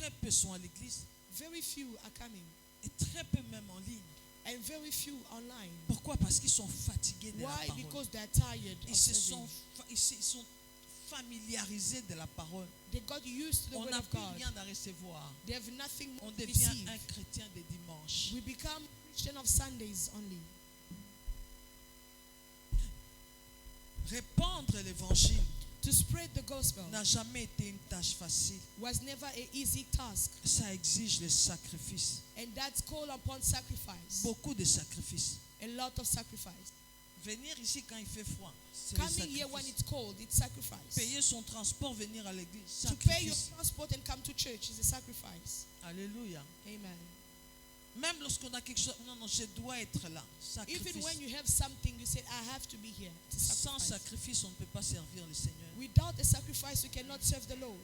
très peu sont à l'église Very few are coming. et très peu même en ligne. And very few online. Pourquoi? Parce qu'ils sont fatigués de la Why? parole. Because they are tired of serving. Ils se sont familiarisés de la parole. They got used to the On word n'a of plus God. rien à recevoir. They have nothing On more to devient receive. un chrétien de dimanche. We become Christian of Sundays only. Répandre l'évangile To spread the gospel n'a jamais été une tâche facile. was never an easy task. Ça exige le sacrifice. And that's called upon sacrifice. Beaucoup de sacrifices. A lot of sacrifice. Venir ici quand il fait froid, c'est le Coming here when sacrifice. it's cold, it's sacrifice. Payer son transport, venir à l'église, To pay your sacrifice. transport and come to church is a sacrifice. Alléluia. Amen. Même lorsqu'on a quelque chose, non, je dois être là. Even Sacrifice. when you have something, you say, I have to be here. It's a Sans sacrifice. sacrifice, on ne peut pas servir le Seigneur. Without a sacrifice, you cannot serve the Lord.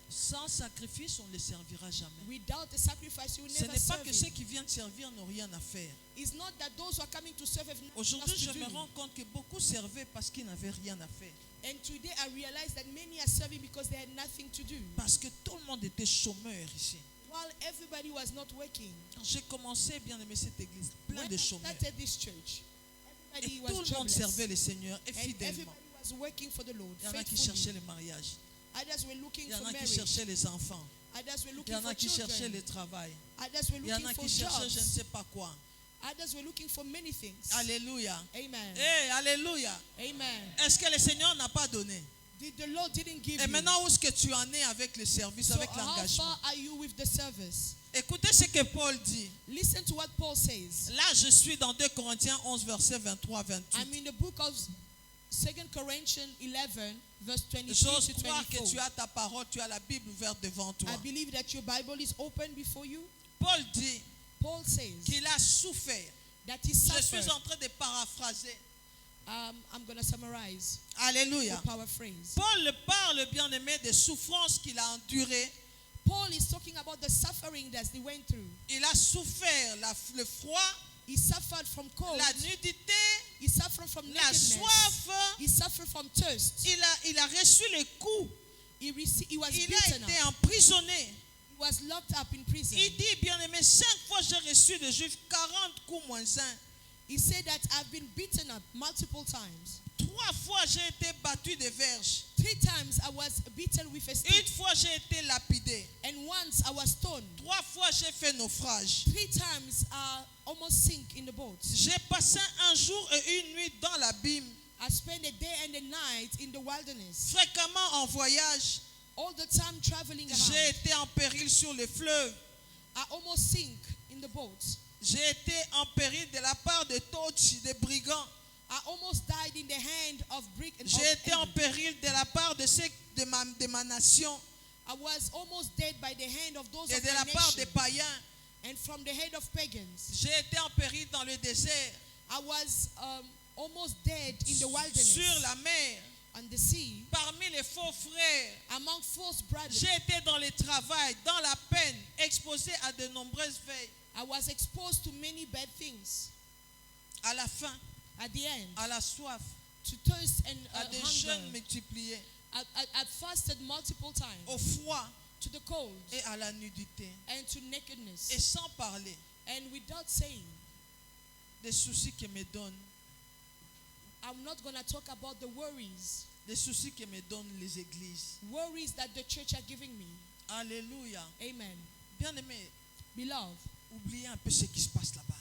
Sans sacrifice, on ne le servira jamais. Without a sacrifice, you will Ce never n'est pas serve que ceux Him. qui viennent servir n'ont rien à faire. It's not that those who are coming to serve have nothing Aujourd'hui, else je to me do. rends compte que beaucoup servaient parce qu'ils n'avaient rien à faire. And today I realize that many are serving because they had nothing to do. Parce que tout le monde était chômeur ici. While everybody was not working. Quand j'ai commencé, bien aimé, cette église, plein When de I chômeurs. started this church, Et everybody tout was le monde jobless. servait le Seigneur et And fidèlement. everybody was working for the Lord. Il y en a qui Faithfully. cherchaient le mariage. Others were looking Il y en for a qui marriage. cherchaient les enfants. Others were Il y looking en a for qui cherchaient children. le travail. Others were Il y en looking a for qui cherchaient je ne jobs. sais pas quoi. Others were looking for many things. Alléluia. Amen. Eh, alléluia. Amen. Est-ce que le Seigneur n'a pas donné? The Lord didn't give Et you. maintenant, où est-ce que tu en es avec le service, So avec how l'engagement? far are you with the service? Écoutez ce que Paul dit. Listen to what Paul says. Là, je suis dans 2 Corinthiens 11, versets 23-28. I'm in the book of 2 Corinthians 11, verse 23 J'ose to croire que 24. tu as ta parole, tu as la Bible ouverte devant toi. I believe that your Bible is open before you. Paul dit Paul says qu'il a souffert. that he Je suffered. suis en train de paraphraser. I'm going to summarize Alléluia. the power phrase. Paul parle, bien aimé, des souffrances qu'il a endurées. Paul is talking about the suffering that he went through. Il a souffert le froid, He suffered from cold. la nudité, He suffered from la nakedness. soif. He suffered from thirst. Il a reçu les coups. He was Il a beaten up. été emprisonné. He was locked up in prison. Il dit, bien aimé, 5 fois j'ai reçu des Juifs 40 coups moins 1. He said that I've been beaten up multiple times. 3 fois j'ai été battu de verges. 3 times I was beaten with a stick. 1 fois j'ai été lapidé. And once I was stoned. 3 fois j'ai fait naufrage. 3 times I almost sink in the boat. J'ai passé un jour et une nuit dans l'abîme. I spent a day and a night in the wilderness. Fréquemment en voyage. All the time traveling J'ai around. été en péril sur le fleuve. I almost sink in the boat. J'ai été en péril de la part de Tochi, des brigands. I almost died in the hand of brick and J'ai été en péril de la part de ceux de ma nation I was almost dead by the hand of those et of de my la part des nation païens. and from the hand of pagans. J'ai été en péril dans le désert, I was almost dead in the wilderness, sur la mer, on the sea, parmi les faux frères. among false brothers. J'ai été dans le travail, dans la peine, exposé à de nombreuses veilles. I was exposed to many bad things. À la faim, At the end, à la soif, to thirst and à des hunger. jeûnes multipliés, I fasted multiple times, au froid to the cold et à la nudité. and to nakedness. Et sans parler And without saying, des soucis que me donnent, I'm not going to talk about the worries des soucis que me donnent les églises. that the church are giving me. Alléluia. Amen. Bien aimé, Beloved, oubliez un peu ce qui se passe là-bas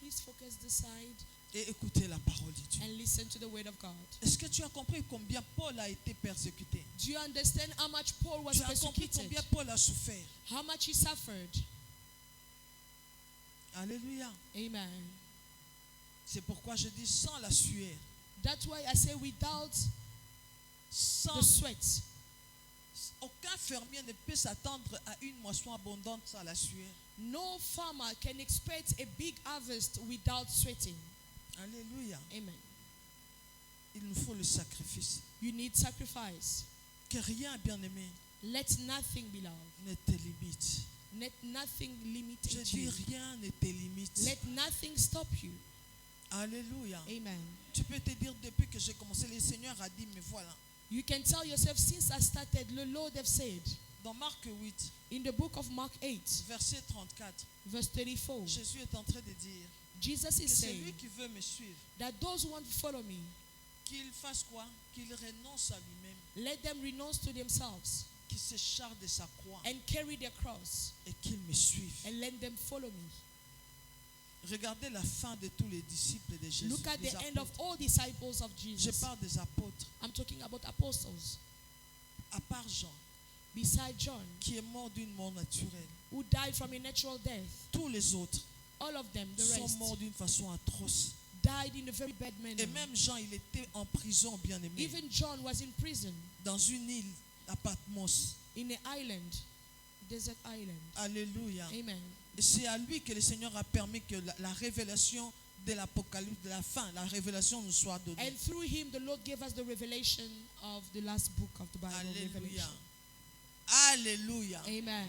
please focus this side et écoutez la parole de Dieu. and listen to the word of God. Est-ce que tu as compris combien Paul a été persécuté? Do you understand how much Paul was Tu as compris persecuted? combien Paul a souffert? How much he suffered? Alléluia. Amen. C'est pourquoi je dis sans la sueur, That's why I say without the sans sweat, aucun fermier ne peut s'attendre à une moisson abondante sans la sueur. no farmer can expect a big harvest without sweating. Alléluia. Amen. Il nous faut le sacrifice. You need sacrifice. Que rien, bien-aimé, Let nothing, beloved, ne te limite. let nothing limit Je dis you. rien ne te limite. Let nothing stop you. Alléluia. Amen. Tu peux te dire depuis que j'ai commencé, le Seigneur a dit, mais voilà, You can tell yourself, since I started, the Lord have said, Dans Marc 8, In the book of Mark 8, verset 34, verse 34, Jésus est en train de dire Jesus que is celui saying qui veut me suivre, that those who want to follow me, qu'il fasse quoi? Qu'il renonce à lui-même, let them renounce to themselves qu'il se charge de sa croix and carry their cross et qu'il me suive. and let them follow me. Regardez la fin de tous les disciples de Jésus. Look at des the end of apôtres. all disciples of Je Jesus. parle des apôtres, I'm talking about apostles. à part Jean, Beside John, qui est mort d'une mort naturelle. who died from a natural death, Tous les autres all of them, the sont rest, morts d'une façon atroce. died in a very bad manner. Et même Jean, il était en prison, bien aimé, Even John was in prison dans une île à Patmos. in an island, desert island. Alléluia. Amen. Et c'est à lui que le Seigneur a permis que la révélation de l'Apocalypse, de la fin, la révélation nous soit donnée. And through him, the Lord gave us the revelation of the last book of the Bible. Alléluia. Revelation. Alléluia. Amen.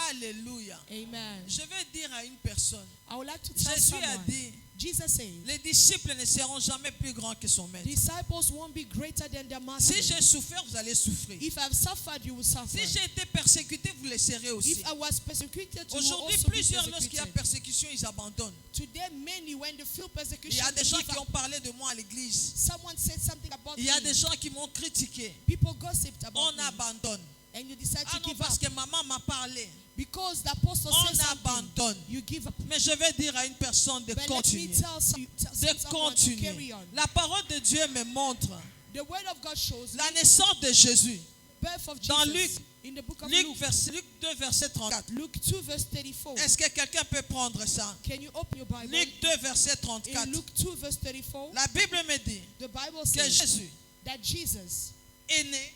Alléluia. Amen. Je vais dire à une personne, I would like to tell Jésus a someone, dit, Jesus said, les disciples ne seront jamais plus grands que son maître. disciples won't be greater than their master. Si j'ai souffert, vous allez souffrir. If I've suffered, you will suffer. Si j'ai été persécuté, vous le serez aussi. If I was persecuted, you will Aujourd'hui, also be plusieurs, lorsqu'il y a persecuted. persécution, ils abandonnent. Today, many, when they feel Il y persecution, a des they gens give qui up. ont parlé de moi à l'église. Someone said something about Il y a me. des gens qui m'ont critiqué. People gossiped about On me. abandonne. And you decide Ah to non, give parce up. que maman m'a parlé. Because the apostle On said something, abandonne. you give up. Mais je vais dire à une personne de But let me continuer. tell someone to carry De on. continuer. La parole de Dieu me montre The word of God shows la naissance de Jésus. birth of Dans Jesus in the book of Luc, Luke. Luc 2, verset 34. Luke 2 verse 34. Est-ce que quelqu'un peut prendre ça? Can you open your Bible? Luc 2, verset 34. In Luke 2 verse 34, La Bible me dit the Bible que says Jésus that Jesus est né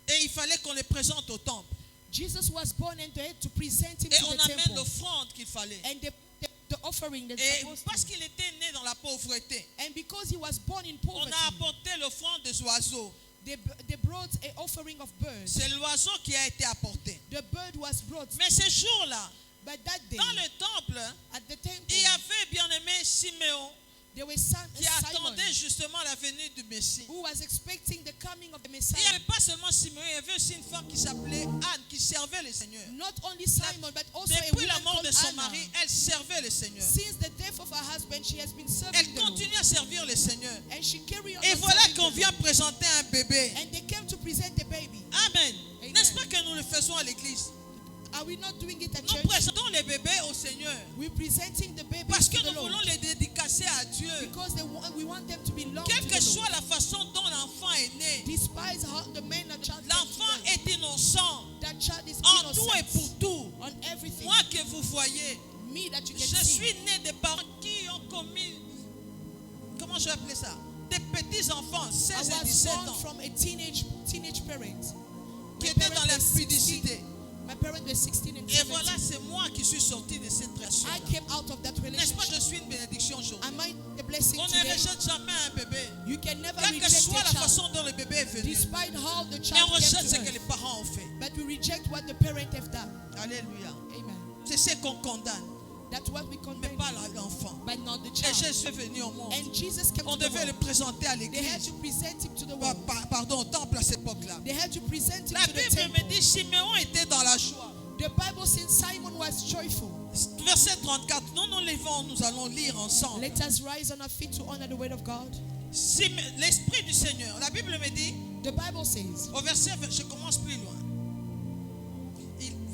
et il fallait qu'on le présente au temple. was born and they had to present him Et to on the amène temple. l'offrande qu'il fallait. And the offering that's Et supposed parce to. qu'il était né dans la pauvreté, And because he was born in on poverty, a apporté l'offrande des oiseaux. they brought an offering of birds. C'est l'oiseau qui a été apporté. The bird was brought. Mais ce jour-là, But that day, dans le temple, at the temple, il y avait bien-aimé Siméon there was qui Simon attendait justement la venue du Messie. who was expecting the coming of the Et il n'y Messiah. avait pas seulement Siméon, il y avait aussi une femme qui s'appelait Anne qui servait le Seigneur. Not only Simon, but also a Depuis la woman mort called de son Anna. mari, elle servait le Seigneur. Since the death of her husband, she has been serving Elle the Lord. continue à servir le Seigneur. And she carried on Et voilà serving qu'on the vient Lord. présenter un bébé. And they came to present the baby. Amen. Amen. N'est-ce pas que nous le faisons à l'église? Are we not doing it at Nous church? présentons les bébés au Seigneur. We're presenting the baby Parce to que the nous Lord. voulons les dédicacer à Dieu. Because we want them to belong Quelle to que the soit Lord. la façon dont l'enfant est né, Despise how the man or child l'enfant came to them. est innocent That child is en tout et innocent pour tout. on everything. Moi que vous voyez, Me that you can je see. suis né de parents qui ont commis, comment je vais appeler ça? Des petits enfants, I 16 et was 17 born ans, from a teenage parent. qui My étaient parents dans la were 16. pudicité. My parents were 16 and Et 17. voilà, c'est moi qui suis sorti de cette relation. I came out of that N'est-ce pas, relationship. je suis une bénédiction aujourd'hui. Am I a blessing On ne today? rejette jamais un bébé. You can never Quelle que reject soit a la child. façon dont le bébé est venu. Despite how the Mais child on rejette came ce to que les earth. parents ont fait. But we reject what the parent have done. Alléluia. Amen. C'est ce qu'on condamne, That's what we mais condemn. pas l'enfant. But not the Et child. Jésus est venu au monde. And Jesus came On to the devait le world. présenter à They had l'église. to present him to the world. Pardon, au temple à cette époque-là. They had to present him La to the Bible me temple. dit Siméon était dans la joie. The Bible says Simon was joyful. Verset 34. Nous levons, nous allons lire ensemble. Let us rise on our feet to honor the word of God. L'Esprit du Seigneur. La Bible me dit, The Bible says au verset, je commence plus loin.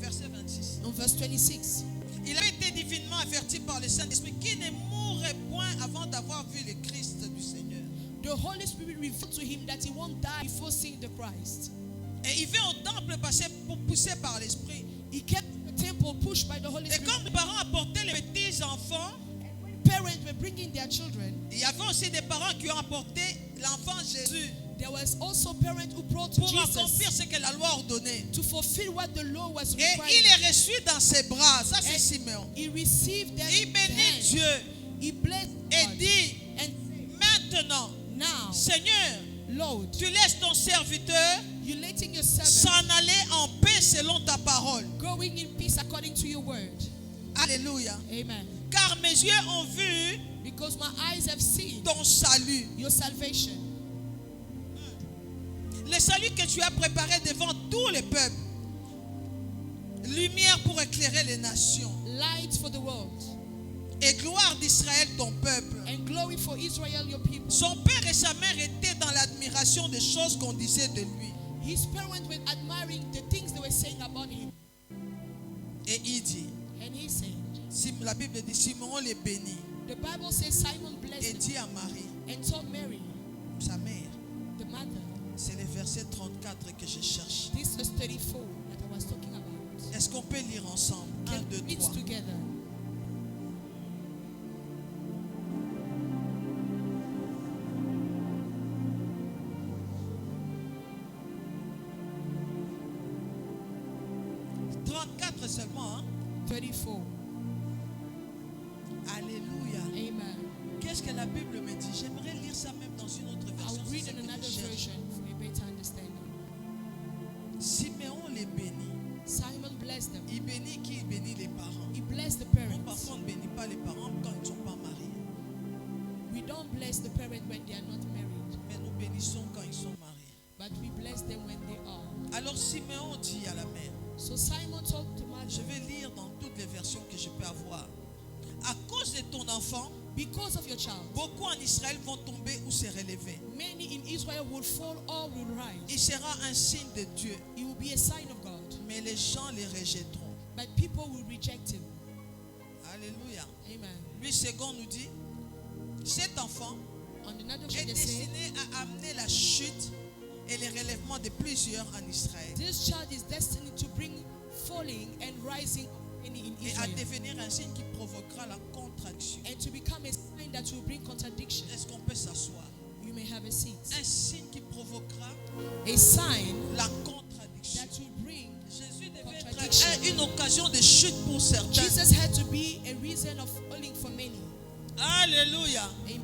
Verset 26. in verse 26, Il a été divinement averti par le Saint-Esprit qu'il ne mourrait point avant d'avoir vu le Christ du Seigneur. the Holy Spirit revealed to him that he won't die before seeing the Christ. Et il vient au temple poussé par l'Esprit. He came to the temple pushed by the Holy Et Spirit. comme les parents apportaient les petits enfants, Parents were bringing their children. il y avait aussi des parents qui ont apporté l'enfant Jésus There was also parents who brought pour accomplir Jesus ce que la loi ordonnait. to fulfill what the law was Et il requiring. est reçu dans ses bras. Ça, c'est And Siméon. he received them. Il bénit Dieu He blessed et God dit, and maintenant, now, Seigneur, Lord, tu laisses ton serviteur you're letting your servant s'en aller en paix selon ta parole. going in peace according to your word. Alléluia. Amen. Car mes yeux ont vu Because my eyes have seen ton salut. your salvation. Le salut que tu as préparé devant tous les peuples. lumière pour éclairer les nations, light for the world, et gloire d'Israël ton peuple. and glory for Israel your people. Son père et sa mère étaient dans l'admiration des choses qu'on disait de lui. His parents were admiring the things they were saying about him. Et il dit, And he said, la Bible dit, Simon les bénit the Bible says Simon et blessed him dit à Marie, and told Mary, sa mère, the mother, c'est le verset 34 que je cherche. this was 34 that I was talking about. Est-ce qu'on peut lire ensemble? 1, Can 2, we read 3. together? Seulement, hein? 34. Alléluia. Amen. Qu'est-ce que la Bible me dit? J'aimerais lire ça même dans une autre version. I'll si read c'est in que je another cherche. version for a better understanding. Siméon les bénit. Simon blessed them. Il bénit qui? Il bénit les parents. He blessed the Bon, parents. parfois on ne bénit pas les parents quand ils ne sont pas mariés. We don't bless the parents when they are not married, Mais nous bénissons quand ils sont mariés. but we bless them when they are. Alors Siméon dit à la mère, So Simon told the mother, je vais lire dans toutes les versions que je peux avoir. À cause de ton enfant, because of your child, beaucoup en Israël vont tomber ou se relever. many in Israel will fall or will rise. Il sera un signe de Dieu, It will be a sign of God, mais les gens les rejetteront. but people will reject him. Alléluia. Amen. Lui second nous dit, cet enfant On another est way they say, destiné à amener la chute et le relèvement de plusieurs en Israël this child is destined to bring falling and rising in et à Israel, devenir un signe qui provoquera la contraction. and to become a sign that will bring contradiction. Est-ce qu'on peut s'asseoir? You may have a seat. Un signe qui provoquera A sign la contradiction. that will bring. Jésus devait Contradiction. être une occasion de chute pour certains. Jesus had to be a reason of falling for many. Alléluia. Amen.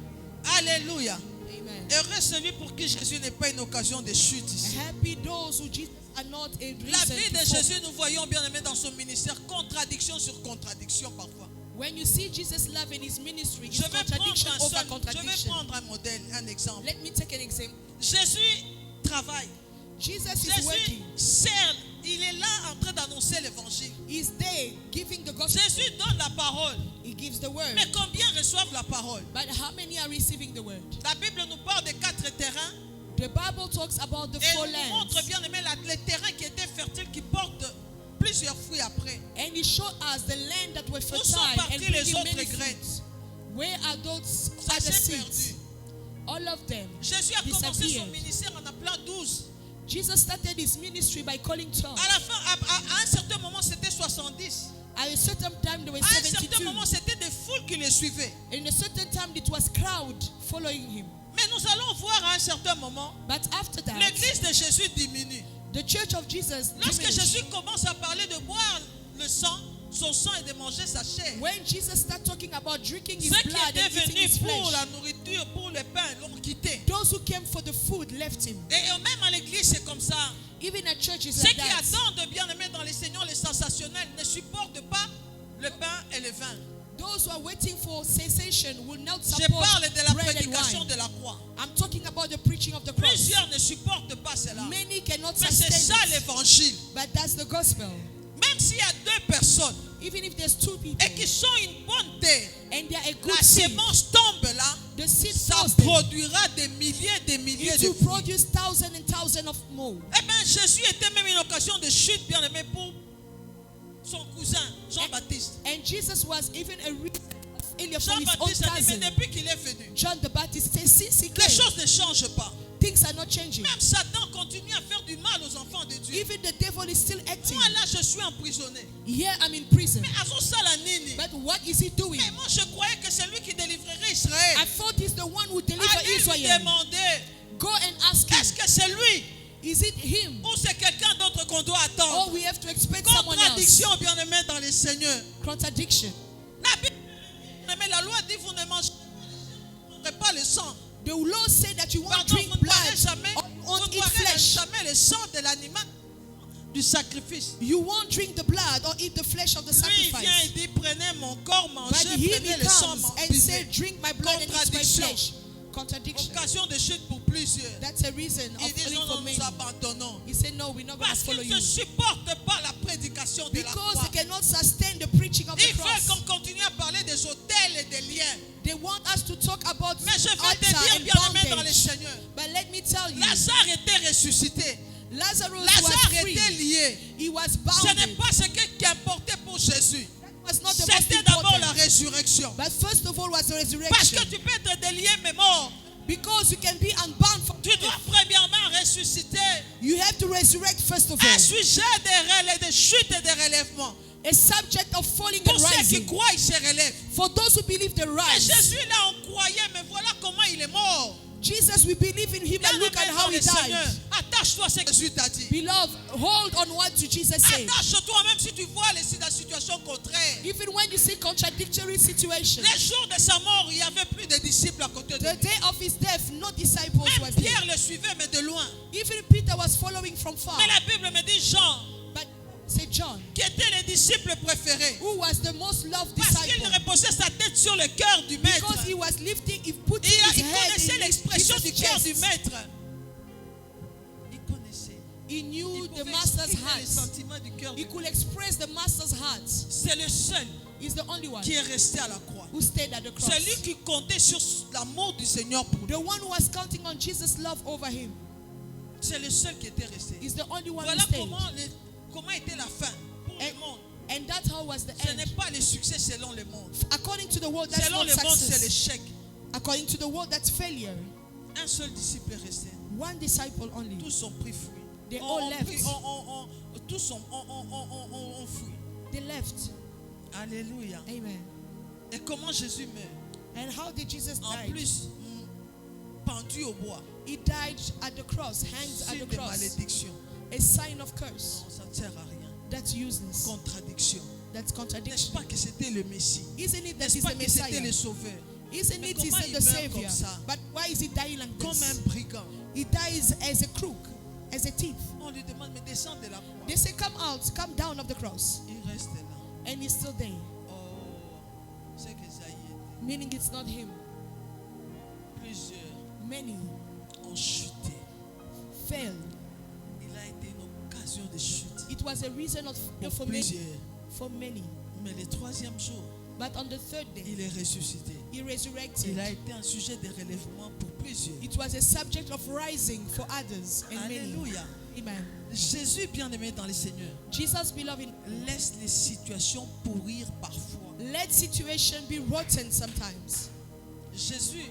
Alléluia. Amen. Heureux celui pour qui Jésus n'est pas une occasion de chute ici. Happy those who Jesus are not a La reason vie to de fall. Jésus, nous voyons bien aimé dans son ministère, contradiction sur contradiction parfois. When you see Jesus' love in his ministry, Je it's vais contradiction over je vais contradiction. prendre un modèle, un exemple. Let me take an example. Jésus travaille. Jesus is Jésus working. sert. Il est là en train d'annoncer l'évangile. He's there giving the gospel. Jésus donne la parole. He gives the word. Mais combien reçoivent la parole? But how many are receiving the word? La Bible nous parle de 4 terrains. The Bible talks about the Et four nous montre lands. bien aimé les terrains qui étaient fertiles, qui portent plusieurs fruits après. And he showed us the land that were Où sont fertile and partis les bringing autres many graines? fruits. Where are those Ça other s'est seeds? perdu. All of them Jésus a commencé son disappeared. ministère en appelant 12. Jesus started his ministry by calling 12. À la fin, à un certain moment, c'était 70. At a certain time there were À un certain 72. moment, c'était des foules qui le suivaient. In a certain time it was crowd following him. Mais nous allons voir à un certain moment, But after that, l'église de Jésus diminue. the church of Jesus Lorsque diminished. Jésus commence à parler de boire le sang, son sang et de manger sa chair, When Jesus started talking about drinking his ceux qui blood étaient and eating venus his pour flesh, la nourriture, pour le pain, l'ont quitté. those who came for the food left him. Et même à l'église, c'est comme ça. Even at church it's Ceux like qui that. attendent bien aimer dans les Seigneurs, les sensationnels, ne supportent pas le pain et le vin. Those who are waiting for sensation will not Je support parle de la bread and prédication wine. de la croix. I'm talking about the preaching of the cross. Plusieurs ne supportent pas cela. Many cannot Mais c'est ça sustain it, l'évangile. but that's the gospel. Même s'il y a 2 personnes Even if there's 2 people et qui sont une bonne terre, and they are a la good seed, sémence tombe là, the seed ça falls there. produira des milliers It de will fruits. produce thousands and thousands of more. Eh bien, Jésus était même une occasion de chute bien aimé pour son cousin Jean-Baptiste. And Jesus was even a reason of failure for his own Jean-Baptiste a dit, mais cousin. depuis qu'il est venu, John the Baptist says, since he les came, choses ne changent pas. things are not changing. Même Satan continue à faire du mal aux enfants de Dieu. Even the devil is still acting. Moi là, je suis emprisonné. Here I'm in prison. Mais à son sala nini. But what is he doing? Mais moi, je croyais que c'est lui qui délivrerait Israël. I thought he's the one who delivered Allez lui Israel. demander, Go and ask him. est-ce que c'est lui Is it him? ou c'est quelqu'un d'autre qu'on doit attendre? Or we have to expect someone else? Contradiction, bien aimé dans les seigneurs. Contradiction. La Bible, mais la loi dit vous ne mangerez pas le sang. The law said that you won't Pardon, drink vous ne boirez blood jamais, or you won't vous eat boirez flesh. jamais le sang de l'animal du sacrifice. You won't drink the blood or eat the flesh of the Lui, il vient et sacrifice. dit prenez mon corps, But mangez, he prenez le sang, becomes and buvez. said, drink my blood and eat my Contradiction. flesh. contradiction. Occasion de chute pour plusieurs. That's a reason Ils of disent falling non, for nous many. nous abandonnons. He said, no, we're not going to Parce follow qu'ils ne you. supportent pas la prédication de la Because croix. they cannot sustain the preaching of the Ils veulent cross. qu'on continue à parler des hôtels et des liens. They want us to talk about Mais je veux te altar dire, and bien-aimé dans le bondage. Seigneur, But let me tell you, Lazare était ressuscité. Lazarus Lazare was était free. lié. He was Ce n'est bound. pas ce qui importait pour Jésus. That was not the most C'était d'abord la important. résurrection. But first of all was the Parce resurrection. que tu peux être délié mais mort. Because you can be unbound from Tu dois premièrement ressusciter. You have to resurrect first of Un all. sujet des chutes et des relèvements. A subject of falling Pour and ceux qui rising. croient, ils se relèvent. For those who believe they Mais rise. Jésus là, on croyait, mais voilà comment il est mort. Jesus, we believe in him and look at Bien-aimé how dans he le Seigneur, died. attache-toi à ce que Jésus t'a dit. Beloved, hold on what Jesus said. Attache-toi même si tu vois la situation contraire. Even when you see contradictory situations. Les jours de sa mort, il n'y avait plus de disciples à côté de The lui. day of his death, no disciples was Même there. Pierre le suivait, mais de loin. Even Peter was following from far. Mais la Bible me dit Jean, But say John, qui était le disciple préféré. who was the most loved Parce qu'il disciple. reposait sa tête sur le cœur du maître. Because he was lifting, he put Il his head connaissait in l'expression du Jesus' cœur du chest. maître. Il connaissait. He knew Il the pouvait master's exprimer les heart. sentiments du cœur. He could express the master's heart. C'est le seul He's the only one qui est resté à la croix. who stayed at the cross. C'est lui qui comptait sur l'amour du Seigneur pour lui. The one who was counting on Jesus' love over him. C'est le seul qui était resté. He's the only one Voilà who stayed. comment était la fin pour And, le monde. and that's how was the Ce n'est end. pas le succès selon le monde. According to the world, that's Selon not le monde, c'est success. l'échec. According to the world, that's failure. Un seul disciple est resté. One disciple only. Tous ont pris fruit. They all left. Tous ont fui. They left. Alléluia. Amen. Et comment Jésus meurt? And how did Jesus En die? plus, pendu au bois. He died at the cross, hanged at Signe the de cross. malédiction. A sign of curse. Non, ça ne sert à rien. That's useless. Contradiction. That's N'est-ce contradiction. pas que c'était le Messie? Isn't it that N'est-ce he's pas the que c'était Messiah? le Sauveur? Isn't Mais it he's comment the il meurt Savior? comme ça? But why is he dying like Comme un this? brigand. He dies as a crook, as a thief. On lui demande, mais descends de la croix. They say, come out, come down of the cross. Il reste là. And he's still there. Oh, c'est que ça y est. Meaning it's not him. Plusieurs Many ont chuté. failed. Il a été une occasion de chute. It was a reason of Pour for many. plusieurs. For many. Mais le troisième jour, But on the third day, il est ressuscité. he resurrected. Il a été un sujet de relèvement pour plusieurs. It was a subject of rising for others and many. Alléluia. Amen. Jésus, bien-aimé dans le Seigneur, Jesus, beloved, laisse les situations pourrir parfois. let situation be rotten sometimes. Jésus,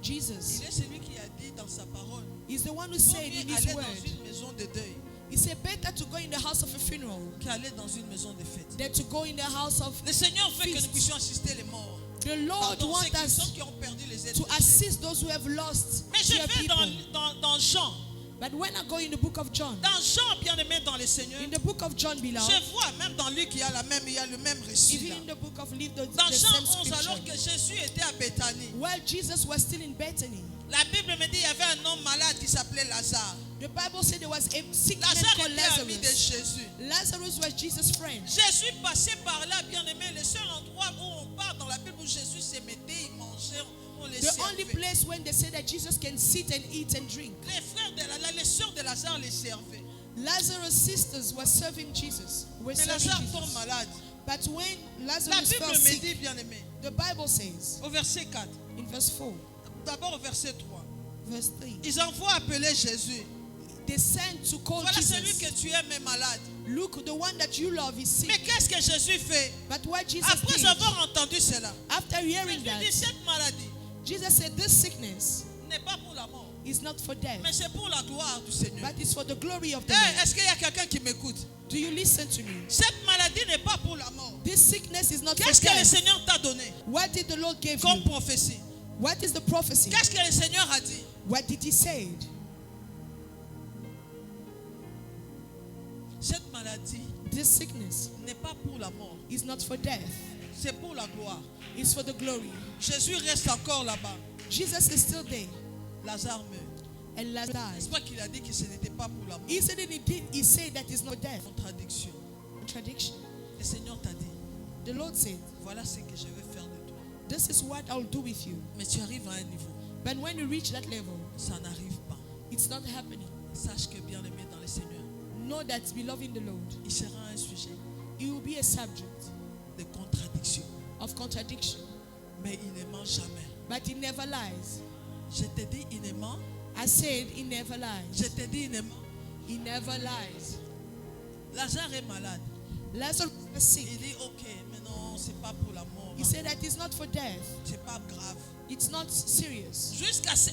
Jesus il est celui qui a dit dans sa parole, is the one who vaut said mieux in his aller word, dans une maison de deuil he said, better to go in the house of a funeral qu'aller dans une maison de fête. than to go in the house of. Le Seigneur veut que Feast. nous puissions assister les morts. The Lord Pardon, ceux wants us qui ont perdu les êtres to chers. assist those who have lost Mais je dear vais people. dans Jean. But when I go in the book of John, Dans Jean, bien-aimé dans le Seigneur, in the book of John, beloved, je vois même dans Luc, il y a le même récit. even Là. in the book of Luke, the Dans Jean same 11, alors scripture, que Jésus était à Béthanie, while Jesus was still in Bethany, la Bible me dit qu'il y avait un homme malade qui s'appelait Lazare. the Bible said there was a sick man Lazare called était ami de Lazarus. Jésus. Lazarus was Jesus' friend. Jésus passait par là, bien-aimé, le seul endroit où on part dans la Bible où Jésus se mettait, il mangeait, on les The only servait. place when they say that Jesus can sit and eat and drink. Les frères les sœurs de Lazare les servaient. Lazarus' sisters were serving Jesus. Were Mais serving Lazare tombe Jesus. malade. But when La Lazarus Bible fell me sick, dit, bien-aimé, the Bible says au verset 4, in verse 4, d'abord au verset 3, verse 3, ils envoient appeler Jésus. they sent to call Voilà celui Jesus. que tu aimes est malade. Look, the one that you love is sick. Mais qu'est-ce que Jésus fait? But what Jesus Après did, avoir entendu cela, after hearing Jésus dit, that, cette maladie Jesus said, this sickness n'est pas pour la mort, is not for death, mais c'est pour la gloire du Seigneur. but it's for the glory of the Hey, Lord. est-ce qu'il y a quelqu'un qui m'écoute? Do you listen to me? Cette maladie n'est pas pour la mort. This sickness is not for Qu'est-ce que le death. Seigneur t'a donné What did the Lord give comme you? prophétie? What is the prophecy? Qu'est-ce que le Seigneur a dit? What did he say? Cette maladie This sickness n'est pas pour la mort, is not for death. c'est pour la gloire. It's for the glory. Jésus reste encore là-bas. Jesus is still there. Lazare meurt. And Lazarus died. C'est pas qu'il a dit que ce n'était pas pour la mort. He said it, he said that it's not death. Contradiction. Contradiction. Le Seigneur t'a dit, The Lord said, voilà ce que je vais faire de toi. this is what I'll do with you. Mais tu arrives à un niveau. But when you reach that level, ça n'arrive pas. it's not happening. Sache que bien-aimé dans le Seigneur, Know that beloved in the Lord, il sera un sujet it will be a subject de contradiction. of contradiction. Mais il ne ment jamais. But he never lies. Je te dis, il ne ment. I said he never lies. Je te dis, il ne ment. He never lies. Lazare est malade. Lazarus was sick. Il dit, ok, mais non, c'est pas pour la mort. He said that it's not for death. C'est pas grave. It's not serious.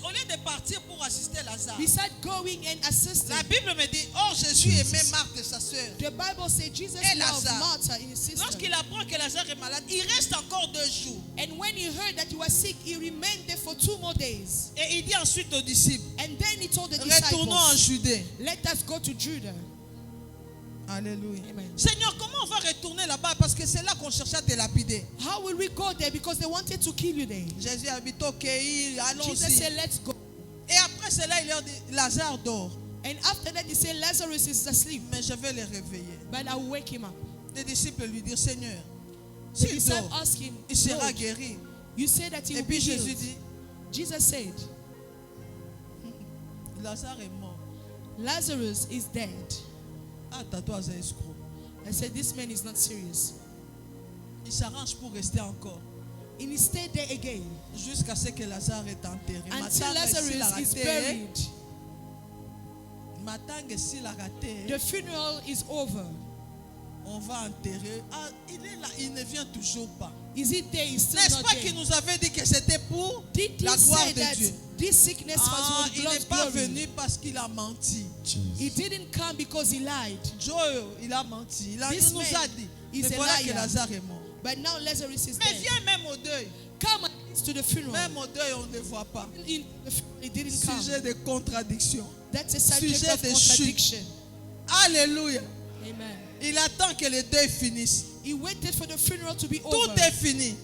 Au lieu de partir pour assister Lazare, Beside going and assisting, la Bible me dit, oh, Jésus aimait Marthe, sa sœur. the Bible says Jesus Et loved Lazare. Martha and his sister. Lorsqu'il apprend que Lazare est malade, il reste encore 2 jours. And when he heard that he was sick, he remained there for 2 more days. Et il dit ensuite aux disciples, And then he told the retournons en disciples, Judée. let us go to Judah. Alléluia. Amen. Seigneur, comment on va retourner là-bas? Parce que c'est là qu'on cherchait à te lapider. How will we go there? Because they wanted to kill you there. Jésus habite au ok, Jesus allons-y. said, let's go. Et après cela, il leur dit, Lazare dort, And after that, he said, Lazarus is asleep, mais je vais le réveiller. but I will wake him up. Les disciples lui dirent, Seigneur, The s'il disciples dort, asked him, il sera Lord, guéri. you said that he Et will be puis Jésus healed. dit, Jesus said, Lazare est mort. Lazarus is dead. Ah, toi, c'est escroc. I said, this man is not serious. Il s'arrange pour rester encore. And he stayed there again Jusqu'à ce que Lazare est enterré. until Lazarus is buried. Matang, s'il a raté, The funeral is over. on va enterrer. Ah, il est là, il ne vient toujours pas. Is it there? He's still N'est-ce not pas there. qu'il nous avait dit que c'était pour Did he la gloire say de that Dieu? this sickness Ah, was il for n'est God's pas glory? venu parce qu'il a menti. He didn't come because he lied. Joe, il a menti. Il This nous man a dit. is Mais a voilà que liar. Lazare est mort. But now Lazarus is Mais dead. viens même au deuil. Come at least to the funeral. Même au deuil, on ne le voit pas. In the funeral, he didn't come. Sujet de contradiction. That's a subject Sujet of de contradiction. Alléluia. Amen. Il attend que le deuil finisse. He waited for the funeral to be Tout over. est fini.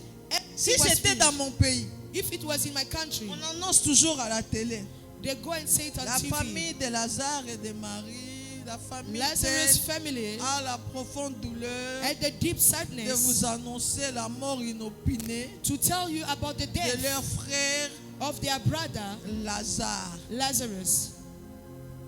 Si Everything was c'était dans finished. mon pays, If it was in my country, on annonce toujours à la télé. they go and say it on La TV. famille de Lazare et de Marie, la famille Lazarus' d'elle family a la profonde douleur had the deep de sadness vous annoncer la mort inopinée to tell you about the de death leur frère of their brother Lazare. Lazarus.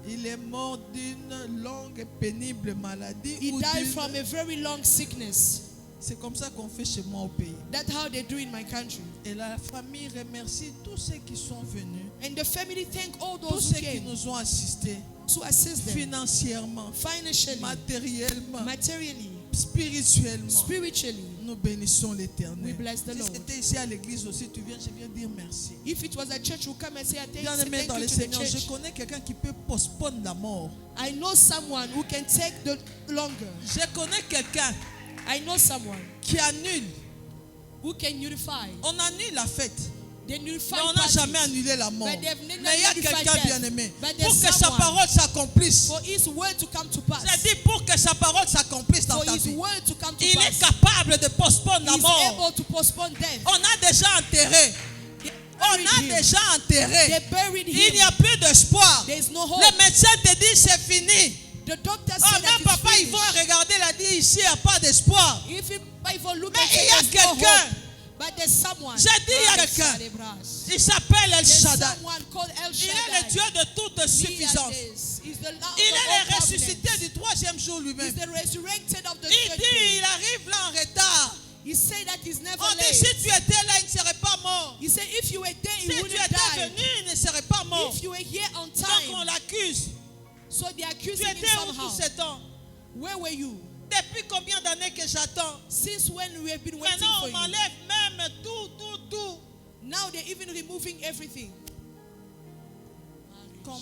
Il est mort d'une longue et pénible maladie. He ou died d'une- from a very long sickness. C'est comme ça qu'on fait chez moi au pays. That's how they do in my country. Et la famille remercie tous ceux qui sont venus, And the family thank all tous those who ceux qui came nous ont assistés to assist them financièrement, financially, matériellement, materially, spirituellement. spiritually. Nous bénissons We l'Éternel. bless the Si Lord. c'était ici à l'église aussi, tu viens, je viens dire merci. If it was a church who come and say, Bien aimé thank dans you le to the Seigneur, je church, connais quelqu'un qui peut postponer la mort. I know someone who can take the longer. Je connais quelqu'un I know someone qui annule. who can unify. On annule la fête. They unify Mais on n'a parties. jamais annulé la mort. But they've never Mais il y a nullified quelqu'un death. bien aimé. But Pour there's que sa someone parole s'accomplisse. for his word to come to pass. C'est-à-dire pour que sa parole s'accomplisse dans For ta his vie. word to come to Il est pass. capable de postponer la He's mort. able to postpone death. On a déjà enterré. They On buried a him. déjà They enterré. buried Il n'y him. a plus d'espoir. There is no hope. Le médecin te dit c'est fini. The doctor Oh said non, that papa, it's ils vont finished. regarder, il a dit ici, il n'y a pas d'espoir. If you look Mais at il y a it, there's no quelqu'un. hope. But there's someone. J'ai dit, il y a quelqu'un. Il s'appelle El There's Shaddai. someone called El Il est le Shaddai. Dieu de toute suffisance. He's the Lord Il est of le all ressuscité covenants. du 3e jour He's lui-même. the resurrected of the Il third dit, day. il arrive là en retard. He said that he's never On dit, late. si tu étais là, il ne serait pas mort. He said if you were there, Si you tu wouldn't étais die. venu, il ne serait pas mort. If you were here on Donc on time. l'accuse. So they Tu accusing him étais où somehow. tout ce temps? Where were you? Depuis combien d'années que j'attends? Since when we have been waiting Maintenant, for on you? m'enlève même tout. Now they're even removing everything. Comme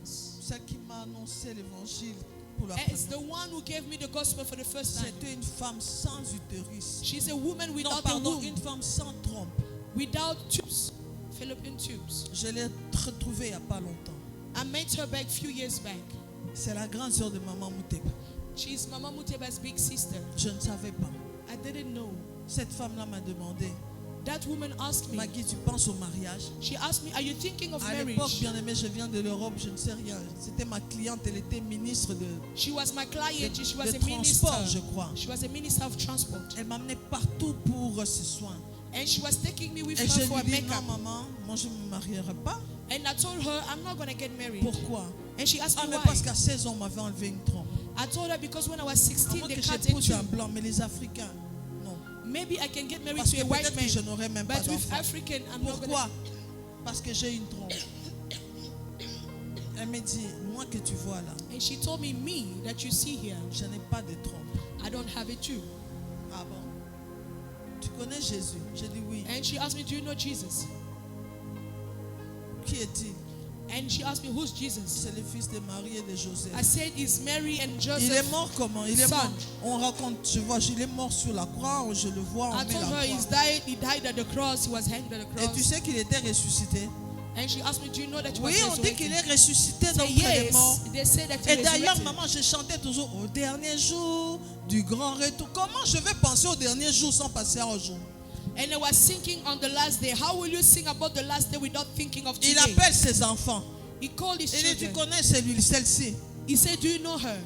ce qui m'a annoncé l'évangile pour la As the première fois. one who gave me the gospel for the first time. C'était une femme sans utérus. She's a woman Non, without a pardon, womb, une femme sans trompe. without tubes, fallopian tubes. Je l'ai retrouvée il n'y a pas longtemps. I met her back a few years back. C'est la grande sœur de Maman Mouteba. She's Mama Muteba's big sister. Je ne savais pas. I didn't know. Cette femme-là m'a demandé, That woman asked me, Maggie, tu penses au mariage? she asked me, are you thinking of À l'époque, marriage? bien aimé, je viens de l'Europe, je ne sais rien. C'était ma cliente, elle était ministre de She was my client. She was a transport, je minister. crois. She was a minister of transport. Elle m'amenait partout pour ce soin. And she was taking me with Et her je for a lui dis, non makeup. maman, moi je ne me marierai pas. And I told her, I'm not going to get married. Pourquoi? And she asked Ah, me mais why. parce qu'à 16 ans, on m'avait enlevé une trompe. I told her because when I was À 16, moins they que cut it j'épouse too. un blanc, mais les Africains, non. Maybe I can get married Parce to que a white peut-être que je man. n'aurai même pas But with d'enfant. African, I'm not going Pourquoi? Parce que j'ai une trompe. Elle me dit, moi que tu vois là, And she told me that you see here, je n'ai pas de trompe. I don't have it too. Ah bon? Tu connais Jésus? J'ai dit oui. And she asked me, do you know Jesus? Qui est-il? And she asked me, who's Jesus? C'est le fils de Marie et de Joseph. I said, it's Mary and Il est Joseph. mort comment? Il est Son. mort. On raconte, je vois, il est mort sur la croix, je le vois, on I met told her la he died at the cross. He was hanged at the croix. Et tu cross. sais qu'il était ressuscité? And she asked me, do you know that he Oui, was on dit qu'il resurrected? est ressuscité I d'entre said, les morts. yes, they say that he Et d'ailleurs, resurrected. maman, je chantais toujours au dernier jour du grand retour. Comment je vais penser au dernier jour sans passer à un jour? And I was thinking on the last day. How will you sing about the last day without thinking of Il today? appelle ses enfants. He called his Il dit, tu children. connais celle-ci? He said, do you know her?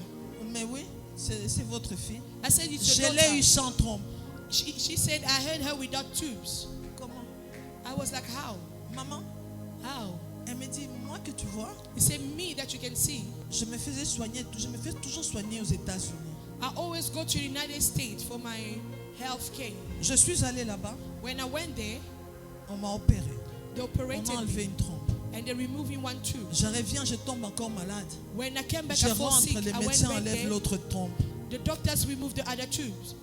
Mais oui, c'est votre fille. I said, it's Je your l'ai eu daughter. sans trompe. She said, I heard her without tubes. Comment? I was like, how? Maman, How? elle me dit, moi que tu vois, He said, me that you can see. je me faisais soigner, je me fais toujours soigner aux États-Unis. I always go to the United States for my health care. Je suis allée là-bas, When I went there, on m'a opéré. they On operated m'a enlevé me une trompe. and they removed me one tube. Je reviens, je tombe encore malade. When I came back, Je I fell rentre, sick. les I went médecins back enlèvent there. l'autre trompe. The doctors removed the other tubes.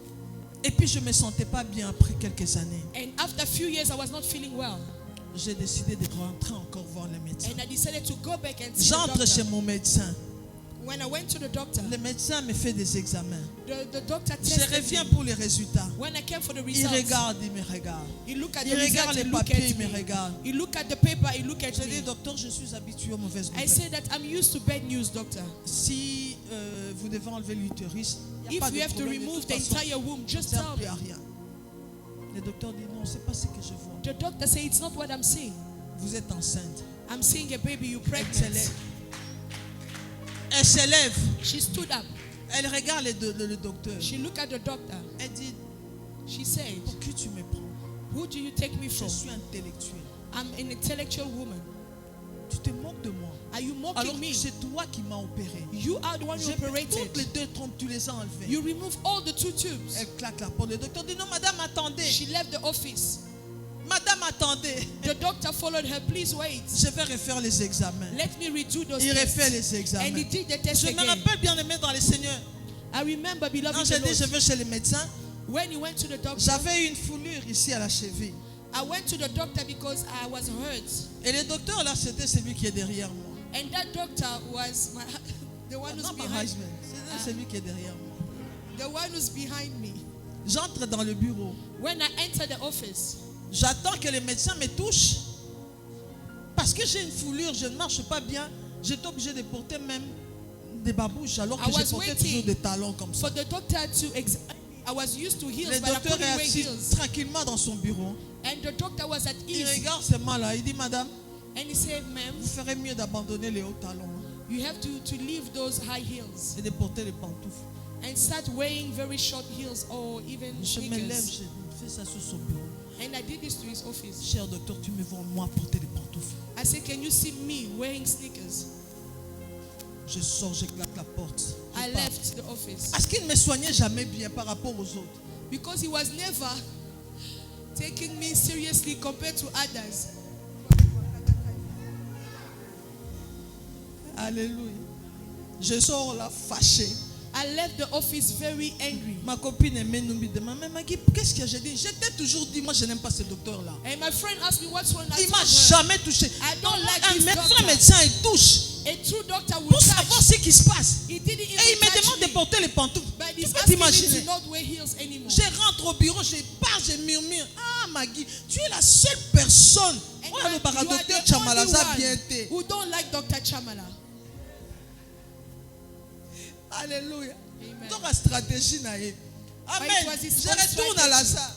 Et puis je ne me sentais pas bien après quelques années. And after a few years, I was not feeling well. J'ai décidé de rentrer encore voir le médecin. And I decided to go back and see the J'entre chez doctor. mon médecin. When I went to the doctor, Le médecin me fait des examens. the doctor Je tested reviens me. pour les résultats. When I came for the Il results, regarde, il me regarde. he looked at Il the regarde results, les he looked papiers, at il me me. regarde. He looked at the paper, he looked at Je dis, me. docteur, je suis habitué aux mauvaises I nouvelles. said that I'm used to bad news, doctor. Si vous devez enlever l'utérus, il n'y a pas If de you have to problème. De remove toute the façon, entire womb, just ça ne tell sert plus me. à rien. Le docteur dit, non, c'est pas ce que je vois. The doctor said, it's not what I'm seeing. Vous êtes enceinte. I'm seeing a baby, you're Elle se pregnant. lève. Elle se lève. She stood up. Elle regarde le docteur. She looked at the doctor. Elle dit, She said, pour qui tu me prends? who do you take me Je from? suis intellectuelle. I'm an intellectual woman. Tu te moques de moi. Are you Alors mocking que me? c'est toi qui m'as opéré. You are the one who J'ai pris operated. toutes les deux trompes, tu les as enlevées. You remove all the 2 tubes. Elle claque la porte. Le docteur dit, non, madame, attendez. She left the office. Madame, attendez. The doctor followed her. Please wait. Je vais refaire les examens. Let me redo those Il refait tests. les examens. And he did the test Je me again. rappelle bien aimé dans le Seigneur. I remember, beloved, Quand in j'ai the dit, je Lord, vais chez le médecin, when he went to the doctor, j'avais une foulure ici à la cheville. I went to the doctor because I was hurt. Et le docteur, là, c'était celui qui est derrière moi. And that doctor was the one who's Non, pas behind, Heisman, c'est celui qui est derrière moi. the one who's behind me. J'entre dans le bureau. When I entered the office, J'attends que le médecin me touche. Parce que j'ai une foulure, je ne marche pas bien. J'étais obligé de porter même des babouches alors que I je was portais waiting toujours des talons comme ça. for the doctor to examine me. I was used to heels, Le but I docteur couldn't est wear assis heels. tranquillement dans son bureau. And the doctor was at Il ease. regarde ces mains-là. Il dit, madame, And he said, ma'am, vous ferez mieux d'abandonner les hauts talons you have to leave those high heels et de porter les pantoufles. and start wearing very short heels or even Je me lève, sneakers. je fais ça sur son bureau. And I did this to his office. Cher docteur, tu me vois moi porter les pantoufles. I said, can you see me wearing sneakers? Je sors, je claque la porte. Je I pars. left the office Parce qu'il ne me soignait jamais bien par rapport aux autres. because he was never taking me seriously compared to others. Alléluia. Je sors là fâché. I left the office very angry. Ma copine aimée nous me demande, mais Maggie, qu'est-ce que j'ai dit? Je t'ai toujours dit, moi je n'aime pas ce docteur-là. And my friend asked me what's wrong. I Il m'a told her, jamais touché. I don't like Un this vrai doctor. médecin, il touche A true doctor will pour savoir touch. ce qui se passe. He didn't Et il even me touch demande de me. porter les pantoufles. But Tu he's peux asking me t'imaginer? to not wear heels anymore. Je rentre au bureau, je pars, je murmure. Ah Maggie, tu es la seule personne. And Oh, you le are docteur the Chamalaza only bien one été. who don't like Dr. Chamala. Alléluia. Amen. Donc la stratégie n'a eu. But it Amen. was his Je own retourne à strategy. Lazare.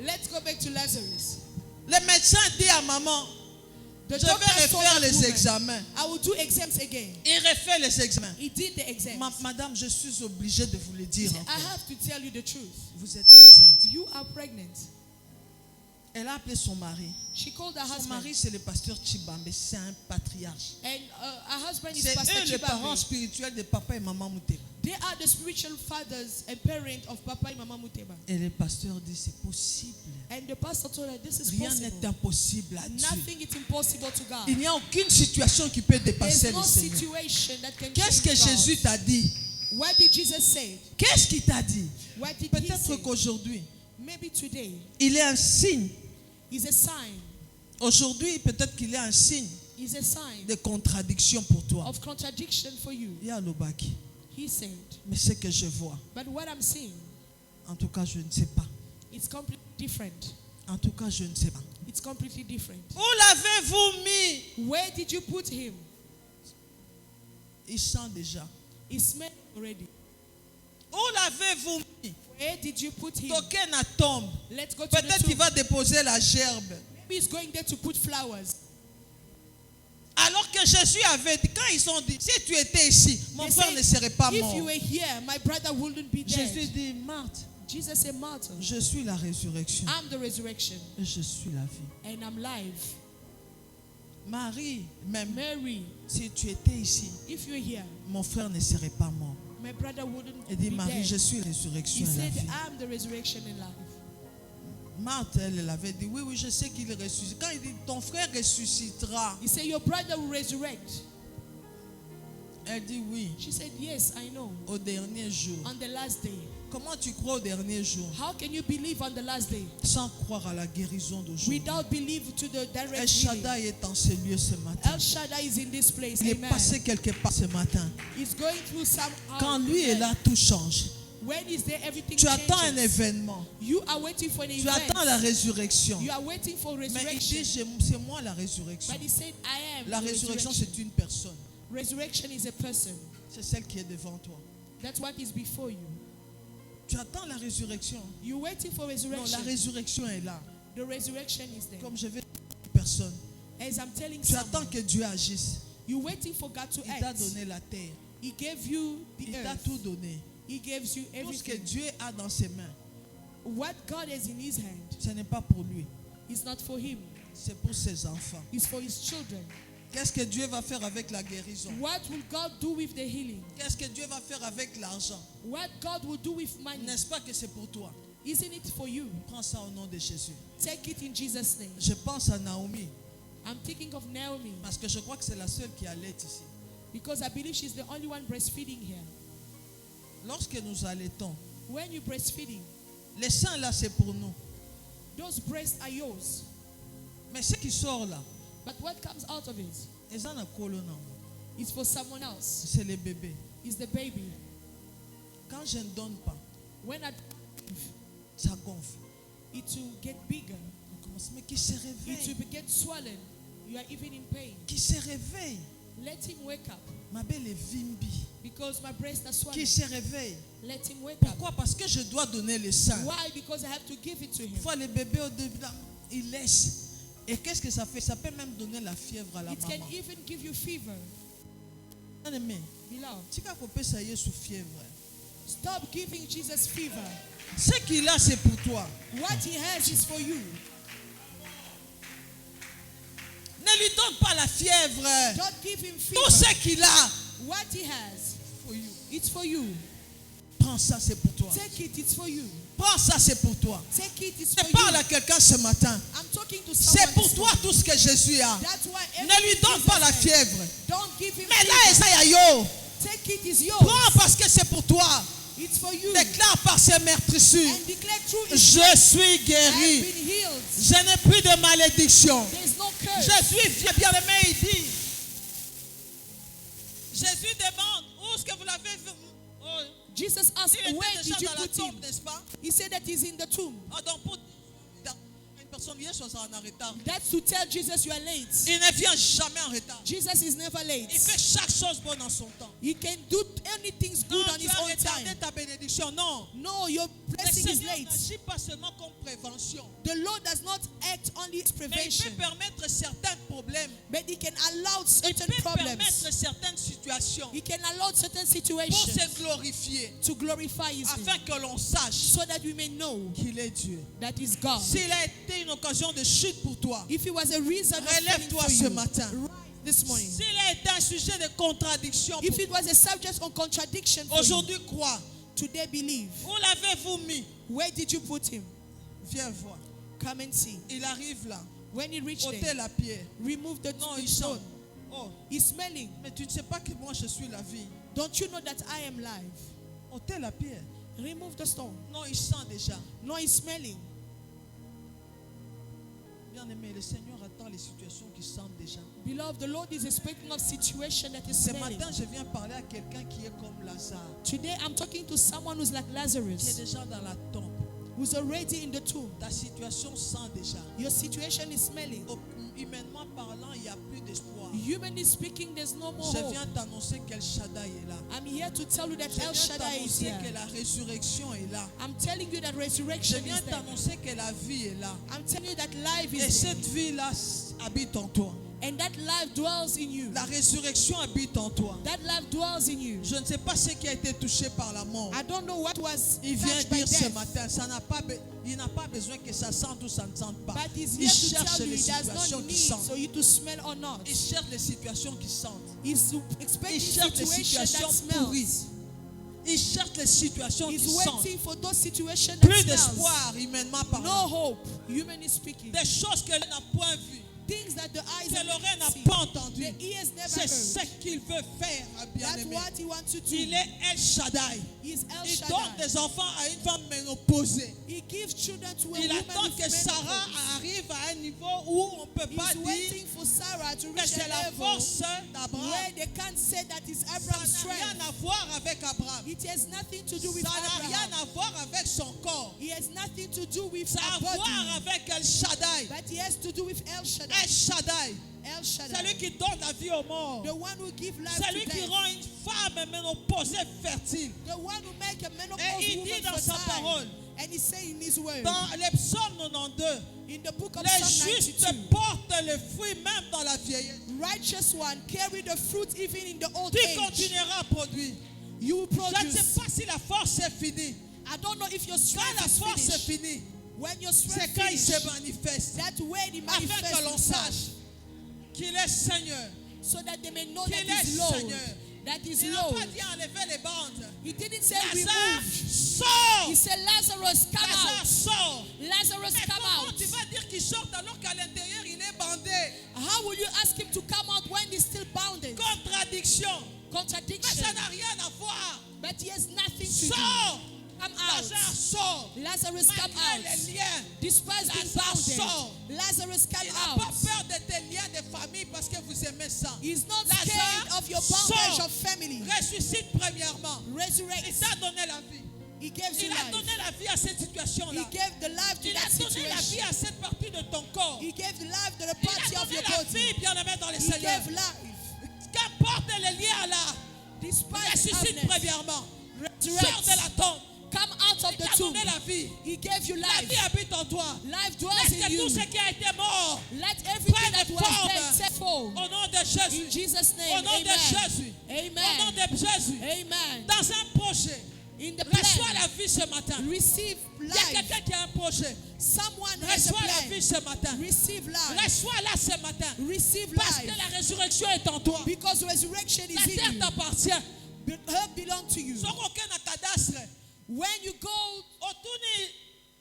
Let's go back to Lazarus. Le médecin dit à maman, The je doctor vais told refaire that les woman, examens. I will do exams again. Il refait les examens. He did the exams. Madame, je suis obligé de vous le He dire said, I encore. have to tell you the truth. Vous êtes enceinte. You are pregnant. Elle a appelé son mari. She called her Son husband. mari, c'est le pasteur Chibambe, c'est un patriarche. And her husband is C'est Pastor eux les parents Chibambe. spirituels de papa et maman Mouteba. They are the spiritual fathers and parents of Papa and Mama Muteba. Et le pasteur dit, c'est possible. And the pastor told her, this is Rien possible. n'est impossible à Dieu. Nothing is impossible to God. Il n'y a aucune situation qui peut dépasser There's le no Seigneur. situation that can Qu'est-ce que change God. Jésus t'a dit? What did Jesus say? Qu'est-ce qu'il t'a dit? What did he Peut-être say? qu'aujourd'hui, Maybe today il est un signe. is a sign. Aujourd'hui, peut-être qu'il est un signe Is a sign de contradiction pour toi. of contradiction for you. Il y a l'obaki. He said, Mais ce que je vois, but what I'm seeing, en tout cas, je ne sais pas. it's completely different. En tout cas, je ne sais pas. It's completely different. Où l'avez-vous mis? Where did you put him? Il sent déjà. He smelled already. Où l'avez-vous mis? Where did you put him? Toquez na tombe. Let's go to the Peut-être qu'il tomb. va déposer la gerbe. Maybe he's going there to put flowers. Alors que Jésus avait dit, quand ils ont dit, si tu étais ici, mon They frère said, ne serait pas if mort. you were here, my brother wouldn't be Jésus dead. dit, Marthe, Jesus said, Martha, je suis la résurrection I'm the resurrection et je suis la vie. and I'm live. Marie, même Mary, si tu étais ici, if you're here, mon frère ne serait pas mort. my brother wouldn't Il dit, be Marie, je dead. suis la He résurrection et la said, vie. I'm the resurrection and life. Marthe, elle avait dit, oui, oui, je sais qu'il ressuscite. Quand il dit, ton frère ressuscitera, He said, your brother will resurrect. elle dit oui, She said, yes, I know. au dernier jour. On the last day. Comment tu crois au dernier jour How can you believe on the last day sans croire à la guérison d'aujourd'hui? without belief to the El direct healing? Shaddai est en ce lieu ce matin. El Shaddai is in this place. Il est Amen. passé quelque part ce matin. He's going through some. Quand lui est là, tout change. When is there, everything Tu attends un changes. événement. You are waiting for an Tu event. attends la résurrection. You are waiting for Mais il resurrection. dit, c'est moi la résurrection. But he said, I am La the résurrection, resurrection. c'est une personne. Resurrection is a person. C'est celle qui est devant toi. That's what is before you. Tu attends la résurrection. You're waiting for Non, resurrection. la résurrection est là. The resurrection is there. Comme je vais dire à une personne. As I'm telling Tu attends someone, que Dieu agisse. you're waiting for God to Il t'a act. donné la terre. He gave you the Il t'a earth. tout donné. He gives you Tout ce que everything. Dieu a dans ses mains, What God has in his hand ce n'est pas pour lui. is not for him. C'est pour ses enfants. It's for his children. Qu'est-ce que Dieu va faire avec la guérison? What will God do with the healing? Qu'est-ce que Dieu va faire avec l'argent? What God will do with money? N'est-ce pas que c'est pour toi? Isn't it for you? Prends ça au nom de Jésus. Take it in Jesus' name. Je pense à Naomi I'm thinking of Naomi parce que je crois que c'est la seule qui allait ici. because I believe she's the only one breastfeeding here. Lorsque nous allaitons, When you're breastfeeding, les seins là c'est pour nous. those breasts are yours. Mais ce qui sort là, But what comes out of it ils en ont collé non. is for someone else. C'est les bébés. It's the baby. Quand je ne donne pas, When I ça gonfle. it will get bigger. On commence, mais qui se It réveille? will get swollen. You are even in pain. Qui se réveille? Let him wake up Ma belle est vimbi. because my breasts are swollen. Qui se réveille? Let him wake up. Pourquoi? Parce que je dois donner le sein. Why? Because I have to give it to him. Parfois les bébés au début, là, ils laissent. Et qu'est-ce que ça fait? Ça peut même donner la fièvre à la It can maman. even give you fever. Bien-aimé, Beloved, tu vas couper ça y est sous fièvre. stop giving Jesus fever. Ce qu'il a, c'est pour toi. What he has is for you. Ne lui donne pas la fièvre. Don't give him Tout ce fever. qu'il a, What he has, for you. it's for you. Prends ça, c'est pour toi. Take it, it's for you. Prends ça, c'est pour toi. Take it, it's Je for parle you. à quelqu'un ce matin. I'm talking to C'est someone. pour this toi morning. tout ce que Jésus a. That's why Ne lui everything donne pas Jesus la has, fièvre. don't give him Mais là, fever. Esaïa, yo, Take it, is yours. prends parce que c'est pour toi. It's for you. Déclare par ses meurtrissures. And declare through it. Je suis I have guéri. been healed. Je n'ai plus de malédiction. There's no curse. Je suis fier. Bien-aimé, il dit. Jésus demande où est-ce que vous l'avez vu? Oh, Jesus asked, il était where déjà did you dans la put him? tombe, n'est-ce pas? He said that he's in the tomb. Ah, donc pour une personne vient sur en retard. That's to tell Jesus you are late. Il ne vient jamais en retard. Jesus is never late. Il fait chaque chose bonne en son temps. He can do anything good Non, on tu his as own retardé time. ta bénédiction. Non. No, your Le blessing is Seigneur late. n'agit pas seulement comme prévention. The Lord does not act only as Mais il prevention, peut permettre certains problèmes. but He can allow Il certain peut problems. permettre certaines situations situations He can allow certain pour situations se glorifier, to glorify His name, afin que l'on sache so that we may know qu'il est Dieu. that is God. S'il a été une occasion de chute pour toi, If it was a reason of falling relève-toi for ce you, matin. rise this morning. S'il a été un sujet de contradiction pour If it was a subject on contradiction for you, aujourd'hui, crois. today believe. Où l'avez-vous mis? Where did you put him? Viens voir. Come and see. Il arrive là. When he reached Ôtez there, la pierre. remove the Non, il stone. sent. Oh, He's smelling. mais tu ne sais pas que moi je suis la vie. Don't you know that I am live? Ôtez la pierre. Remove the stone. Non, il sent déjà. No, he's smelling. Bien-aimé, le Seigneur attend les situations qui sentent déjà. Beloved, the Lord is expecting of situation that is Ce smelling. matin, je viens parler à quelqu'un qui est comme Lazare, Today, I'm talking to someone who's like qui est Lazarus, déjà dans la tombe. who's already in the tomb. Ta situation sent déjà. Your situation is smelling. Humainement parlant, il n'y a plus d'espoir. Humanly speaking, there's no more Je hope. viens t'annoncer qu'El Shaddai est là. I'm here to tell you that Je El viens Shaddai is t'annoncer here. que la résurrection est là. I'm telling you that Je resurrection viens is there. t'annoncer que la vie est là. I'm telling you that life Et is there. cette vie-là habite en toi. And that life dwells in you. La résurrection habite en toi. That life dwells in you. Je ne sais pas ce qui a été touché par la mort. I don't know what was Il vient touched by dire ce death, matin, il n'a pas besoin que ça sente ou ça ne sente pas. but he's Il here to cherche tell you les he does situations not qui need sentent. for you to smell or not. Il cherche les situations qui sentent. He's Il expecting cherche les situation situations that pourries. smells. Il cherche les situations qui He's sentent. waiting for those situations that Plus smells. d'espoir, humainement No parlant. hope, humanly speaking. Des choses qu'elle n'a point vues, Things that the eyes que have l'oreille n'a not seen, pas entendues. the ears never C'est ce heard. qu'il veut faire, That's bien-aimé. what he wants to do. Il est El Shaddai. He's El Il donne Shaddai. des enfants à une femme ménopausée. He gives children to a Il woman attend with que Sarah menopause. arrive à un niveau où on ne peut pas He's dire waiting for Sarah to que reach c'est a la level force d'Abraham. where they can't say that it's Ça Abraham's n'a rien strength. à voir avec Abraham. It has nothing to do with Ça n'a rien Abraham. à voir avec son corps. He has nothing to do with Ça a a à voir body, avec El Shaddai. but he has to do with El Shaddai. El Shaddai. El C'est lui Shaddai, qui donne la vie aux morts. the one who gives life C'est to lui qui death, rend une femme ménopausée fertile. the one who makes a Et menopause il dit woman dans sa fertile. parole, And he say in his word, dans les psaumes 92, in the book of les Psalm justes 92, portent le fruit même dans la vieillesse. righteous one carry the fruit even in the old Tu age. continueras à produire. You will Je ne produce. sais pas si la force est finie. I don't know if your Quand strength la is force est finished. finie, When your c'est strength quand il se finishes, manifeste. that's when it Afin manifests que l'on itself. sache qu'il est Seigneur. So that they may know Qu'il that est is Lord. Seigneur. That is Il n'a Lord. pas dit enlever les bandes. He didn't say Lazare, remove. sors. He said, Lazarus, come Lazare, out. sors. Lazarus, Mais come comment out. tu vas dire qu'il sorte alors qu'à l'intérieur il est bandé? How will you ask him to come out when he's still bounded? Contradiction. Mais Contradiction. ça n'a rien à voir. But he has nothing to do. Sors. Come out. Lazare, sors. Lazarus, come Malgré out. les liens. Despite being Lazare, bounded, sors. Lazarus, come Il n'a pas out. peur de tes liens de famille parce que vous aimez ça. He's not Lazare, scared of your bondage sors. of family. Ressuscite premièrement. Il Resurrect. t'a donné la vie. He gives you Il a life. donné la vie à cette He situation-là. gave the life to Il that a donné la vie situation. à cette partie de ton corps. He gave the life to the Il party a of donné your la body. vie, bien-aimé dans les He Seigneurs. gave life. Qu'importe les liens là, Despite ressuscite illness, premièrement. Sors resurrect. de la tombe. Come out of Il the t'a tomb. donné la vie. He gave you La life. vie habite en toi. Life dwells Laisse in que you. tout ce qui a été mort, Let everything prenne that was forme. dead set forth. Au nom de In Jésus. Jesus' Au name, nom de amen. Jésus. Au nom Amen. de Jésus. Amen. Dans un projet, In the reçois plan, la vie ce matin. receive Il y a life. quelqu'un qui a un projet. Someone has a Reçois la vie plan. ce matin. Receive life. Reçois-la ce matin. Receive Parce que life. la résurrection est en toi. Because resurrection La is in terre you. t'appartient. The earth belongs to you. Sans aucun cadastre. When you go Autour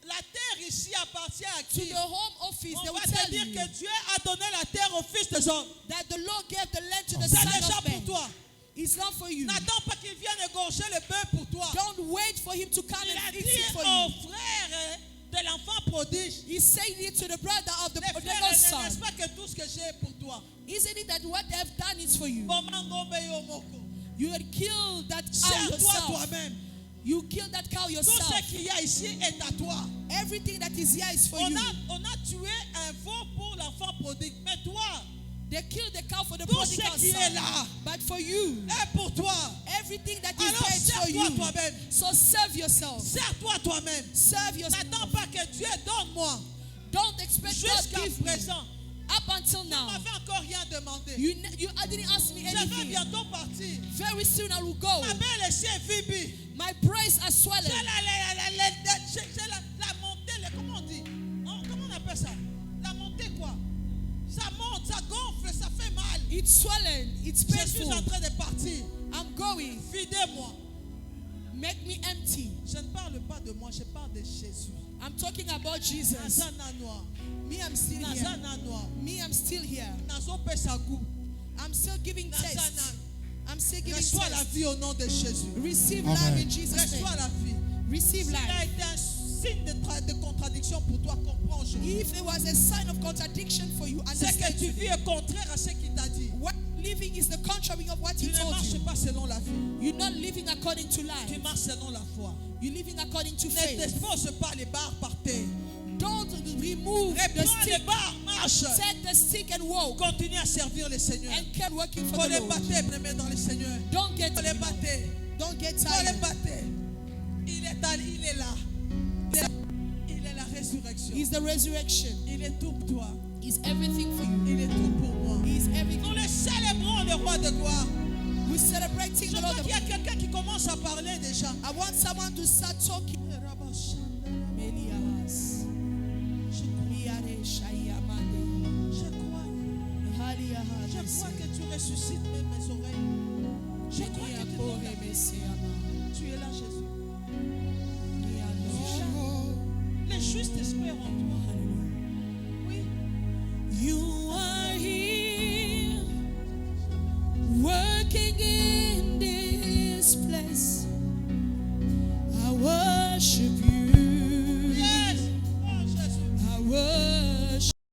la terre ici appartient à to qui? the home office, they On will va te tell dire you que Dieu a donné la terre aux fils des hommes. that the Lord gave the land to the C'est son déjà of pour man. toi. It's not for you. N'attends pas qu'il vienne égorger le bœuf pour toi. Don't wait for him to come Il a and fix dit it for aux you. frères de l'enfant prodige, He's saying it to the brother of the les frères, prodigal n'est-ce son. pas que tout ce que j'ai est pour toi? Isn't it that what they've done is for you? Bomangombe yomoko. You had killed that cow Sers-toi yourself. toi-même. You killed that cow Tout yourself. ce qu'il y a ici est à toi. Everything that is here is for On you. a tué un veau pour l'enfant prodigue. Mais toi, They killed the cow for the tout prodigal ce qui est son. là But for you, est pour toi. everything that is Alors there is for sers-toi you. toi-même. So serve yourself. Sers-toi toi-même. Serve yourself. N'attends pas que Dieu donne-moi. Don't expect God Jusqu'à to give me. présent, Up until tu ne now, m'avais encore rien demandé. you didn't ask me Je vais anything. bientôt partir. partir. Very soon I will go. Ma belle est Phoebe. My breasts are swelling. J'ai la montée, comment on dit? Comment on appelle ça? La montée quoi? Ça monte, ça gonfle, ça fait mal. It's swelling. It's Je suis painful. en train de partir. I'm going. Videz-moi. Make me empty. Je ne parle pas de moi, je parle de Jésus. I'm talking about Jesus. Nazana noir. Me, I'm still here. Nazana noir. Me, I'm still here. Nazo pe sa goût. I'm still giving Nazana. tests. I'm still giving Reçois la tests. vie au nom de Jésus. Receive Amen. life in Jesus' Reçois name. la vie. Receive S'il a life. été un signe de contradiction pour toi, comprends aujourd'hui. If it was a sign of contradiction for you, Ce que understand. tu vis est contraire à ce qu'il t'a dit. What living is the contrary of what Tu he ne told marches you. pas selon la vie. You're not living according to Tu life. marches selon la foi. You're living according to Ne faith. t'expose pas les barres par terre. Don't remove the Reprends les stick. barres, marche. Take the stick and walk. Continue à servir le Seigneur. And keep working for Faut the les Lord. battre, bien dans le Seigneur. Don't get Faut les battre. Don't get Faut les tired. battre. Il est là. Il est la résurrection. He's the resurrection. Il est tout pour toi. He's everything for you. Il est tout pour moi. He's Nous everything. le célébrons, le roi de gloire. We're celebrating Je the crois Lord. qu'il y a quelqu'un qui commence à parler déjà. I want someone to start talking. Melias. Miare Shayamande. Je crois que tu ressuscites même mes oreilles. Je crois que tu donnes la vie. Tu es là, Jésus. Les justes espèrent en toi. Oui. You are here, working in this place. I worship you.